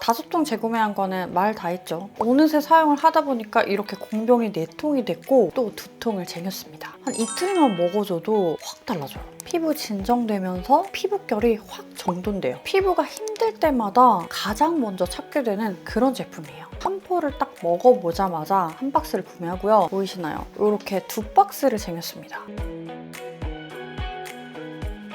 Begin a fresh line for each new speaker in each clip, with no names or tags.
5통 재구매한 거는 말 다 했죠. 어느새 사용을 하다 보니까 이렇게 공병이 4통이 됐고 또 2통을 쟁였습니다. 한 이틀만 먹어줘도 확 달라져요. 피부 진정되면서 피부결이 확 정돈돼요. 피부가 힘들 때마다 가장 먼저 찾게 되는 그런 제품이에요. 한 포를 딱 먹어보자마자 한 박스를 구매하고요. 보이시나요? 이렇게 2박스를 쟁였습니다.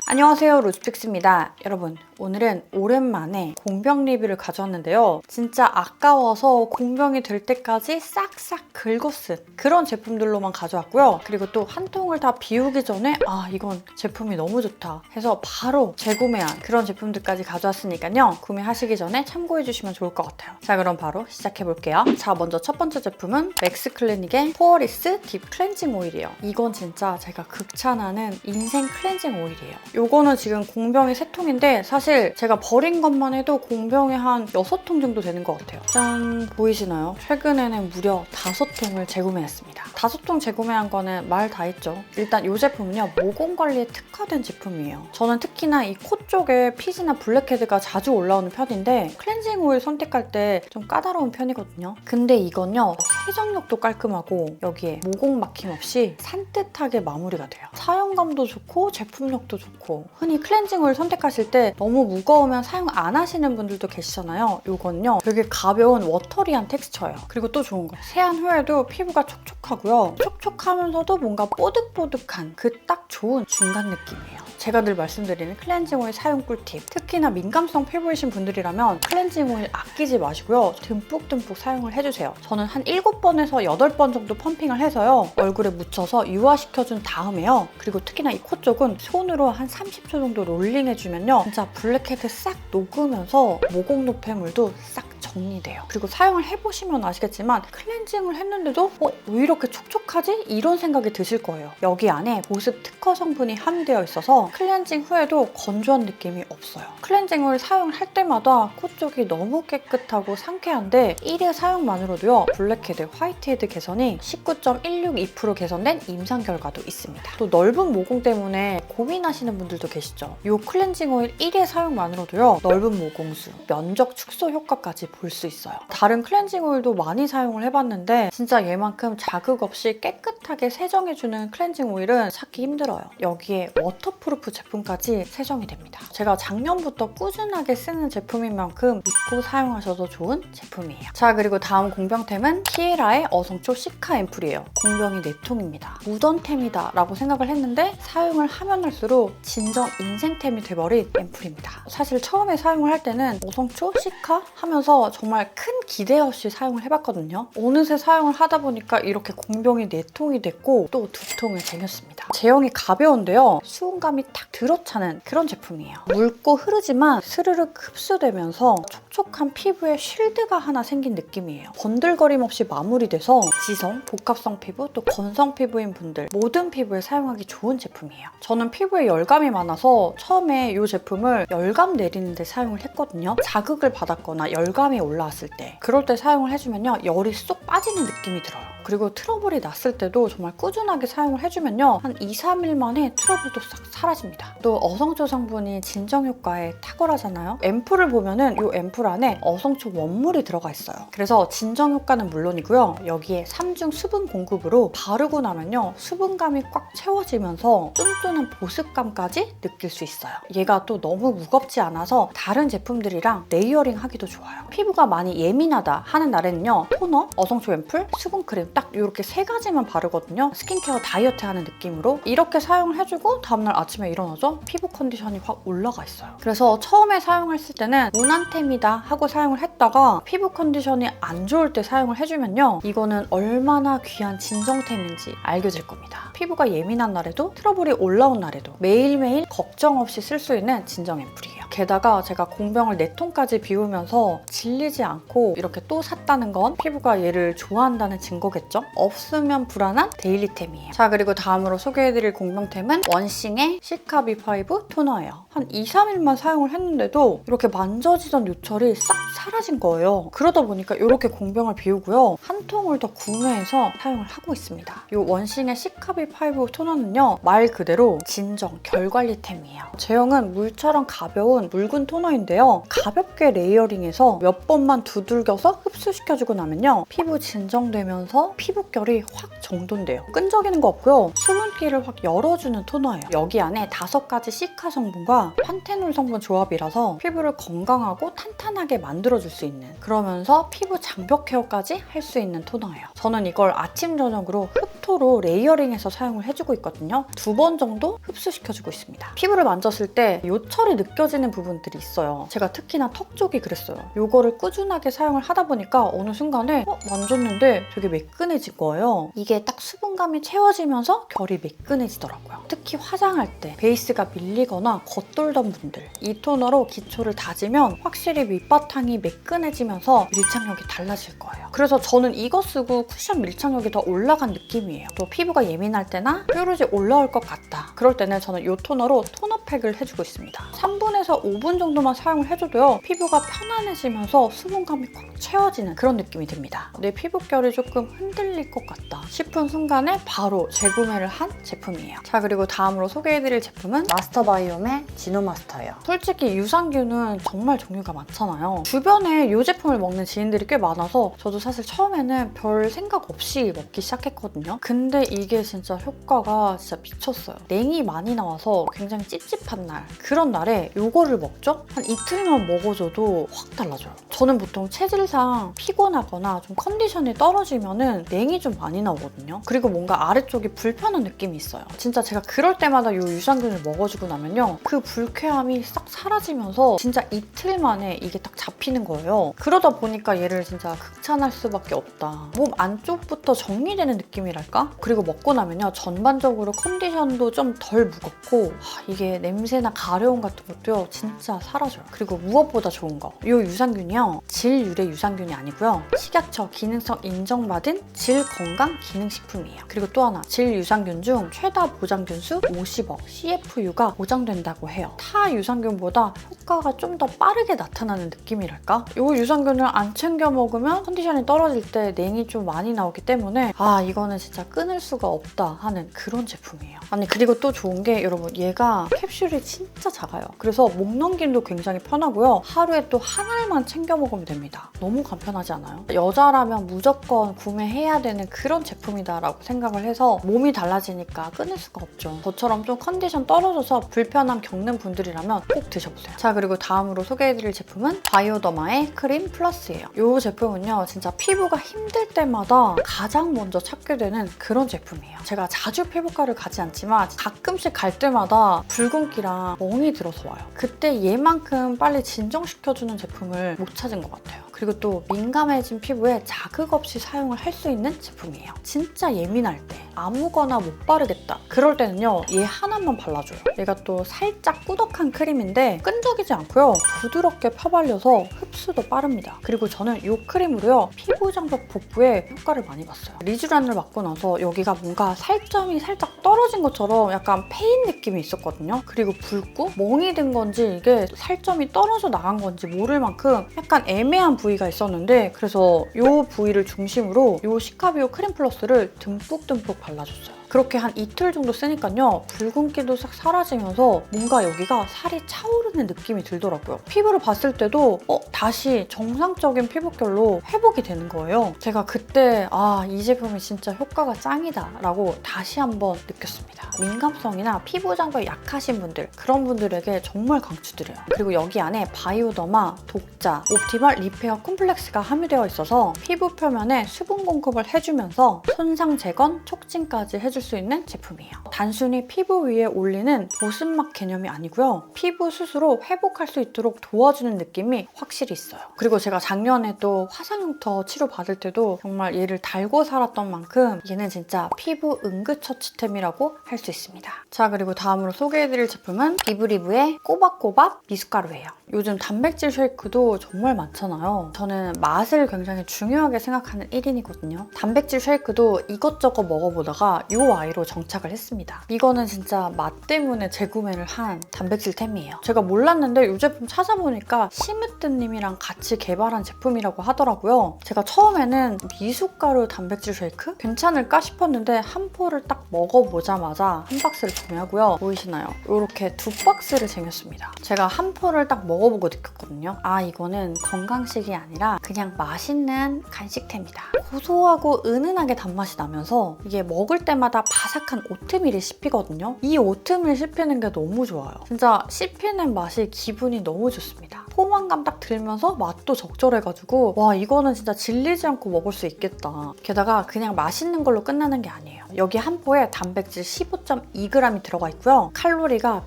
안녕하세요, 로즈픽스입니다. 여러분, 오늘은 오랜만에 공병 리뷰를 가져왔는데요. 진짜 아까워서 공병이 될 때까지 싹싹 긁어쓴 그런 제품들로만 가져왔고요. 그리고 또 한 통을 다 비우기 전에 이건 제품이 너무 좋다 해서 바로 재구매한 그런 제품들까지 가져왔으니까요. 구매하시기 전에 참고해주시면 좋을 것 같아요. 자, 그럼 바로 시작해볼게요. 자, 먼저 첫 번째 제품은 맥스클리닉의 포어리스 딥 클렌징 오일이에요. 이건 진짜 제가 극찬하는 인생 클렌징 오일이에요. 요거는 지금 공병이 3통인데 사실 제가 버린 것만 해도 공병이 한 6통 정도 되는 것 같아요. 짠! 보이시나요? 최근에는 무려 5통을 재구매했습니다. 5통 재구매한 거는 말 다 했죠. 일단 이 제품은요, 모공 관리에 특화된 제품이에요. 저는 특히나 이 코 쪽에 피지나 블랙헤드가 자주 올라오는 편인데 클렌징 오일 선택할 때 좀 까다로운 편이거든요. 근데 이건요, 세정력도 깔끔하고 여기에 모공 막힘 없이 산뜻하게 마무리가 돼요. 사용감도 좋고 제품력도 좋고 흔히 클렌징 오일 선택하실 때 너무 무거우면 사용 안 하시는 분들도 계시잖아요. 이건요, 되게 가벼운 워터리한 텍스처예요. 그리고 또 좋은 거, 세안 후에도 피부가 촉촉하고요. 촉촉하면서도 뭔가 뽀득뽀득한 그 딱 좋은 중간 느낌이에요. 제가 늘 말씀드리는 클렌징 오일 사용 꿀팁, 특히나 민감성 피부이신 분들이라면 클렌징 오일 아끼지 마시고요. 듬뿍듬뿍 사용을 해주세요. 저는 한 7번에서 8번 정도 펌핑을 해서요, 얼굴에 묻혀서 유화시켜준 다음에요. 그리고 특히나 이 코 쪽은 손으로 한 30초 정도 롤링해주면요, 진짜 블랙헤드 싹 녹으면서 모공 노폐물도 싹 정리돼요. 그리고 사용을 해보시면 아시겠지만 클렌징을 했는데도 왜 이렇게 촉촉하지? 이런 생각이 드실 거예요. 여기 안에 보습 특허 성분이 함유되어 있어서 클렌징 후에도 건조한 느낌이 없어요. 클렌징을 사용을 할 때마다 코 쪽이 너무 깨끗하고 상쾌한데 1회 사용만으로도요, 블랙헤드, 화이트헤드 개선이 19.162% 개선된 임상 결과도 있습니다. 또 넓은 모공 때문에 고민하시는 분들도 계시죠. 이 클렌징 오일 1회 사용만으로도요, 넓은 모공수, 면적 축소 효과까지 볼 수 있어요. 다른 클렌징 오일도 많이 사용을 해봤는데 진짜 얘만큼 자극 없이 깨끗하게 세정해주는 클렌징 오일은 찾기 힘들어요. 여기에 워터프루프 제품까지 세정이 됩니다. 제가 작년부터 꾸준하게 쓰는 제품인 만큼 믿고 사용하셔도 좋은 제품이에요. 자, 그리고 다음 공병템은 키에라의 어성초 시카 앰플이에요. 공병이 4통입니다. 무던템이다 라고 생각을 했는데 사용을 하면 할수록 진정 인생템이 돼버린 앰플입니다. 사실 처음에 사용을 할 때는 어성초, 시카 하면서 정말 큰 기대 없이 사용을 해봤거든요. 어느새 사용을 하다 보니까 이렇게 공병이 4통이 됐고 또 2통을 쟁였습니다. 제형이 가벼운데요, 수분감이 탁 들어차는 그런 제품이에요. 묽고 흐르지만 스르륵 흡수되면서 촉촉한 피부에 쉴드가 하나 생긴 느낌이에요. 번들거림 없이 마무리돼서 지성, 복합성 피부, 또 건성 피부인 분들 모든 피부에 사용하기 좋은 제품이에요. 저는 피부에 열감이 많아서 처음에 이 제품을 열감 내리는데 사용을 했거든요. 자극을 받았거나 열감이 올라왔을 때, 그럴 때 사용을 해주면요, 열이 쏙 빠지는 느낌이 들어요. 그리고 트러블이 났을 때도 정말 꾸준하게 사용을 해주면요, 한 2, 3일 만에 트러블도 싹 사라집니다. 또 어성초 성분이 진정 효과에 탁월하잖아요. 앰플을 보면은 이 앰플 안에 어성초 원물이 들어가 있어요. 그래서 진정 효과는 물론이고요, 여기에 3중 수분 공급으로 바르고 나면요, 수분감이 꽉 채워지면서 쫀쫀한 보습감까지 느낄 수 있어요. 얘가 또 너무 무겁지 않아서 다른 제품들이랑 레이어링 하기도 좋아요. 피부가 많이 예민하다 하는 날에는요, 토너, 어성초 앰플, 수분크림 딱 이렇게 3가지만 바르거든요. 스킨케어 다이어트 하는 느낌으로 이렇게 사용을 해주고 다음날 아침에 일어나죠, 피부 컨디션이 확 올라가 있어요. 그래서 처음에 사용했을 때는 무난템이다 하고 사용을 했다가 피부 컨디션이 안 좋을 때 사용을 해주면요, 이거는 얼마나 귀한 진정템인지 알게 될 겁니다. 피부가 예민한 날에도 트러블이 올라온 날에도 매일매일 걱정 없이 쓸 수 있는 진정 앰플이에요. 게다가 제가 공병을 4통까지 비우면서 질리지 않고 이렇게 또 샀다는 건 피부가 얘를 좋아한다는 증거겠죠. 있어야겠죠? 없으면 불안한 데일리템이에요. 자, 그리고 다음으로 소개해드릴 공병템은 원싱의 시카비5 토너예요. 한 2, 3일만 사용을 했는데도 이렇게 만져지던 요철이 싹 사라진 거예요. 그러다 보니까 이렇게 공병을 비우고요. 한 통을 더 구매해서 사용을 하고 있습니다. 이 원싱의 시카비5 토너는요. 말 그대로 진정 결관리템이에요. 제형은 물처럼 가벼운 묽은 토너인데요. 가볍게 레이어링해서 몇 번만 두들겨서 흡수시켜주고 나면요. 피부 진정되면서 피부결이 확 정돈돼요. 끈적이는 거 없고요. 수분기를 확 열어주는 토너예요. 여기 안에 5가지 시카 성분과 판테놀 성분 조합이라서 피부를 건강하고 탄탄하게 만들어줄 수 있는, 그러면서 피부 장벽 케어까지 할 수 있는 토너예요. 저는 이걸 아침 저녁으로 흡토로 레이어링해서 사용을 해주고 있거든요. 2번 정도 흡수시켜주고 있습니다. 피부를 만졌을 때 요철이 느껴지는 부분들이 있어요. 제가 특히나 턱 쪽이 그랬어요. 이거를 꾸준하게 사용을 하다 보니까 어느 순간에 만졌는데 되게 매끈해진 거예요. 이게 딱 수분감이 채워지면서 결이 매끈해지더라고요. 특히 화장할 때 베이스가 밀리거나 겉돌던 분들, 이 토너로 기초를 다지면 확실히 밑바탕이 매끈해지면서 밀착력이 달라질 거예요. 그래서 저는 이거 쓰고 쿠션 밀착력이 더 올라간 느낌이에요. 또 피부가 예민할 때나 뾰루지 올라올 것 같다. 그럴 때는 저는 이 토너로 토너팩을 해주고 있습니다. 3분에서 5분 정도만 사용을 해줘도요. 피부가 편안해지면서 수분감이 꽉 채워지는 그런 느낌이 듭니다. 내 피부결이 조금 흔들릴 것 같다 싶은 순간에 바로 재구매를 한 제품이에요. 자, 그리고 다음으로 소개해드릴 제품은 마스터바이옴의 지노마스터예요. 솔직히 유산균은 정말 종류가 많잖아요. 주변에 이 제품을 먹는 지인들이 꽤 많아서 저도 사실 처음에는 별 생각 없이 먹기 시작했거든요. 근데 이게 진짜 효과가 진짜 미쳤어요. 냉이 많이 나와서 굉장히 찝찝한 날, 그런 날에 이거를 먹죠? 한 이틀만 먹어줘도 확 달라져요. 저는 보통 체질상 피곤하거나 좀 컨디션이 떨어지면은 냉이 좀 많이 나오거든요. 그리고 뭔가 아래쪽이 불편한 느낌이 있어요. 진짜 제가 그럴 때마다 이 유산균을 먹어주고 나면요. 그 불쾌함이 싹 사라지면서 진짜 이틀 만에 이게 딱 잡히는 거예요. 그러다 보니까 얘를 진짜 극찬할 수밖에 없다. 몸 안쪽부터 정리되는 느낌이랄까? 그리고 먹고 나면요. 전반적으로 컨디션도 좀 덜 무겁고 이게 냄새나 가려움 같은 것도요. 진짜 사라져요. 그리고 무엇보다 좋은 거. 이 유산균이요. 질 유래 유산균이 아니고요. 식약처 기능성 인정받은 질 건강 기능식품이에요. 그리고 또 하나, 질 유산균 중 최다 보장균수 50억 CFU가 보장된다고 해요. 타 유산균보다 효과가 좀 더 빠르게 나타나는 느낌이랄까? 이 유산균을 안 챙겨 먹으면 컨디션이 떨어질 때 냉이 좀 많이 나오기 때문에 이거는 진짜 끊을 수가 없다 하는 그런 제품이에요. 아니, 그리고 또 좋은 게 여러분, 얘가 캡슐이 진짜 작아요. 그래서 목 넘김도 굉장히 편하고요. 하루에 또 한 알만 챙겨 먹으면 됩니다. 너무 간편하지 않아요? 여자라면 무조건 구매해야 되는 그런 제품이다라고 생각을 해서 몸이 달라지니까 끊을 수가 없죠. 저처럼 좀 컨디션 떨어져서 불편함 겪는 분들이라면 꼭 드셔보세요. 자, 그리고 다음으로 소개해드릴 제품은 바이오더마의 크림 플러스예요. 이 제품은요. 진짜 피부가 힘들 때마다 가장 먼저 찾게 되는 그런 제품이에요. 제가 자주 피부과를 가지 않지만 가끔씩 갈 때마다 붉은기랑 멍이 들어서 와요. 그때 얘만큼 빨리 진정시켜주는 제품을 못 찾은 것 같아요. 그리고 또 민감해진 피부에 자극 없이 사용을 할 수 있는 제품이에요. 진짜 예민할 때 아무거나 못 바르겠다. 그럴 때는요. 얘 하나만 발라줘요. 얘가 또 살짝 꾸덕한 크림인데 끈적이지 않고요. 부드럽게 펴발려서 흡수도 빠릅니다. 그리고 저는 이 크림으로요. 피부 장벽 복부에 효과를 많이 봤어요. 리쥬란을 맞고 나서 여기가 뭔가 살점이 살짝 떨어진 것처럼 약간 패인 느낌이 있었거든요. 그리고 붉고 멍이 든 건지 이게 살점이 떨어져 나간 건지 모를 만큼 약간 애매한 부위가 있었는데, 그래서 이 부위를 중심으로 이 시카비오 크림 플러스를 듬뿍듬뿍 발라줬어요. 그렇게 한 이틀 정도 쓰니까요. 붉은기도 싹 사라지면서 뭔가 여기가 살이 차오르는 느낌이 들더라고요. 피부를 봤을 때도 다시 정상적인 피부결로 회복이 되는 거예요. 제가 그때 이 제품이 진짜 효과가 짱이다 라고 다시 한번 느꼈습니다. 민감성이나 피부 장벽이 약하신 분들, 그런 분들에게 정말 강추드려요. 그리고 여기 안에 바이오더마, 독자, 옵티멀 리페어 콤플렉스가 함유되어 있어서 피부 표면에 수분 공급을 해주면서 손상 재건, 촉진까지 해줄 수 있는 제품이에요. 단순히 피부 위에 올리는 보습막 개념이 아니고요. 피부 스스로 회복할 수 있도록 도와주는 느낌이 확실히 있어요. 그리고 제가 작년에 또 화상흉터 치료 받을 때도 정말 얘를 달고 살았던 만큼 얘는 진짜 피부 응급처치템이라고 할 수 있습니다. 자, 그리고 다음으로 소개해드릴 제품은 비브리브의 꼬박꼬박 미숫가루예요. 요즘 단백질 쉐이크도 정말 많잖아요. 저는 맛을 굉장히 중요하게 생각하는 1인이거든요. 단백질 쉐이크도 이것저것 먹어보다가 이 아이로 정착을 했습니다. 이거는 진짜 맛 때문에 재구매를 한 단백질템이에요. 제가 몰랐는데 이 제품 찾아보니까 시무뜨님이랑 같이 개발한 제품이라고 하더라고요. 제가 처음에는 미숫가루 단백질 쉐이크? 괜찮을까 싶었는데 한 포를 딱 먹어보자마자 한 박스를 구매하고요. 보이시나요? 이렇게 2박스를 쟁였습니다. 제가 한 포를 딱 먹어보고 느꼈거든요. 아, 이거는 건강식이 아니라 그냥 맛있는 간식템이다. 고소하고 은은하게 단맛이 나면서 이게 먹을 때마다 바삭한 오트밀이 씹히거든요. 이 오트밀 씹히는 게 너무 좋아요. 진짜 씹히는 맛이 기분이 너무 좋습니다. 포만감 딱 들면서 맛도 적절해가지고 와, 이거는 진짜 질리지 않고 먹을 수 있겠다. 게다가 그냥 맛있는 걸로 끝나는 게 아니에요. 여기 한 포에 단백질 15.2g이 들어가 있고요. 칼로리가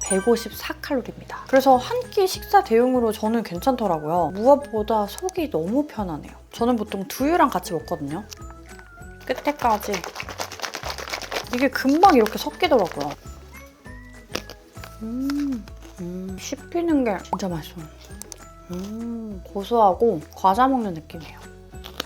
154칼로리입니다. 그래서 한 끼 식사 대용으로 저는 괜찮더라고요. 무엇보다 속이 너무 편하네요. 저는 보통 두유랑 같이 먹거든요. 끝에까지. 이게 금방 이렇게 섞이더라고요. 씹히는 게 진짜 맛있어요. 고소하고 과자 먹는 느낌이에요.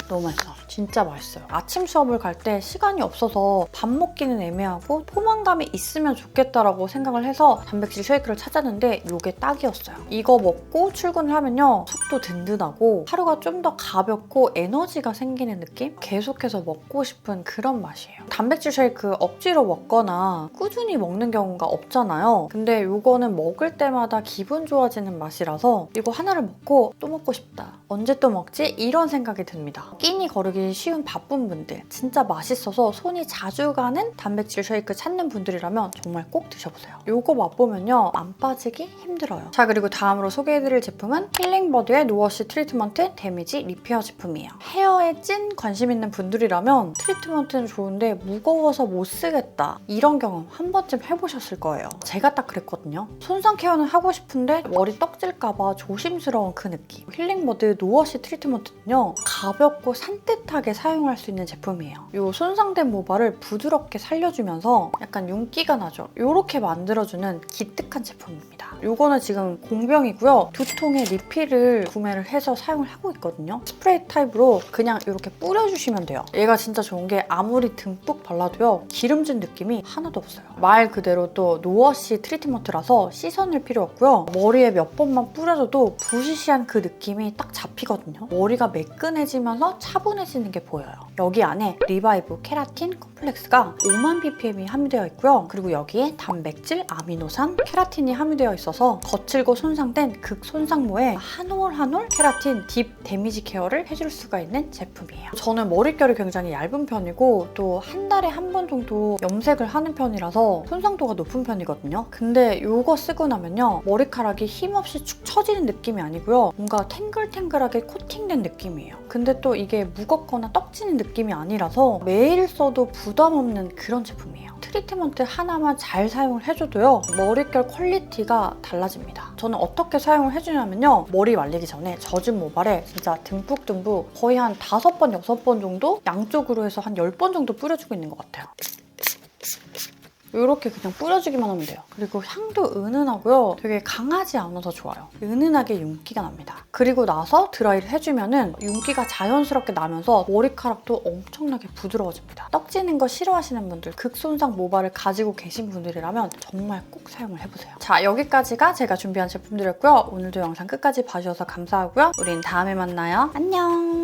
너무 맛있어. 진짜 맛있어요. 아침 수업을 갈 때 시간이 없어서 밥 먹기는 애매하고 포만감이 있으면 좋겠다라고 생각을 해서 단백질 쉐이크를 찾았는데 이게 딱이었어요. 이거 먹고 출근을 하면요. 속도 든든하고 하루가 좀 더 가볍고 에너지가 생기는 느낌? 계속해서 먹고 싶은 그런 맛이에요. 단백질 쉐이크 억지로 먹거나 꾸준히 먹는 경우가 없잖아요. 근데 이거는 먹을 때마다 기분 좋아지는 맛이라서 이거 하나를 먹고 또 먹고 싶다. 언제 또 먹지? 이런 생각이 듭니다. 끼니 거르기 쉬운 바쁜 분들, 진짜 맛있어서 손이 자주 가는 단백질 쉐이크 찾는 분들이라면 정말 꼭 드셔보세요. 이거 맛보면요, 안 빠지기 힘들어요. 자, 그리고 다음으로 소개해드릴 제품은 힐링버드의 노워시 트리트먼트 데미지 리페어 제품이에요. 헤어에 찐 관심 있는 분들이라면 트리트먼트는 좋은데 무거워서 못 쓰겠다, 이런 경험 한 번쯤 해보셨을 거예요. 제가 딱 그랬거든요. 손상 케어는 하고 싶은데 머리 떡질까봐 조심스러운 그 느낌. 힐링버드 노워시 트리트먼트는요, 가볍고 산뜻하게 사용할 수 있는 제품이에요. 이 손상된 모발을 부드럽게 살려주면서 약간 윤기가 나죠. 이렇게 만들어주는 기특한 제품입니다. 이거는 지금 공병이고요. 2통의 리필을 구매를 해서 사용을 하고 있거든요. 스프레이 타입으로 그냥 이렇게 뿌려주시면 돼요. 얘가 진짜 좋은 게 아무리 듬뿍 발라도요, 기름진 느낌이 하나도 없어요. 말 그대로 또 노워시 트리트먼트라서 씻어낼 필요 없고요. 머리에 몇 번만 뿌려줘도 부시시한 그 느낌이 딱 잡히거든요. 머리가 매끈해지면서 차분해지는 게 보여요. 여기 안에 리바이브 케라틴 콤플렉스가 5만 ppm이 함유되어 있고요. 그리고 여기에 단백질, 아미노산, 케라틴이 함유되어 있어서 거칠고 손상된 극손상모에 한 올 한 올 케라틴 딥 데미지 케어를 해줄 수가 있는 제품이에요. 저는 머릿결이 굉장히 얇은 편이고 또 한 달에 한 번 정도 염색을 하는 편이라서 손상도가 높은 편이거든요. 근데 이거 쓰고 나면요, 머리카락이 힘없이 축 처지는 느낌이 아니고요. 뭔가 탱글탱글하게 코팅된 느낌이에요. 근데 또 이게 무겁거나 떡지는 느낌이 아니라서 매일 써도 부담 없는 그런 제품이에요. 트리트먼트 하나만 잘 사용을 해줘도요, 머릿결 퀄리티가 달라집니다. 저는 어떻게 사용을 해주냐면요, 머리 말리기 전에 젖은 모발에 진짜 듬뿍듬뿍 거의 한 5번, 6번 정도 양쪽으로 해서 한 10번 정도 뿌려주고 있는 것 같아요. 이렇게 그냥 뿌려주기만 하면 돼요. 그리고 향도 은은하고요. 되게 강하지 않아서 좋아요. 은은하게 윤기가 납니다. 그리고 나서 드라이를 해주면은 윤기가 자연스럽게 나면서 머리카락도 엄청나게 부드러워집니다. 떡지는 거 싫어하시는 분들, 극손상 모발을 가지고 계신 분들이라면 정말 꼭 사용을 해보세요. 자, 여기까지가 제가 준비한 제품들이었고요. 오늘도 영상 끝까지 봐주셔서 감사하고요. 우린 다음에 만나요. 안녕!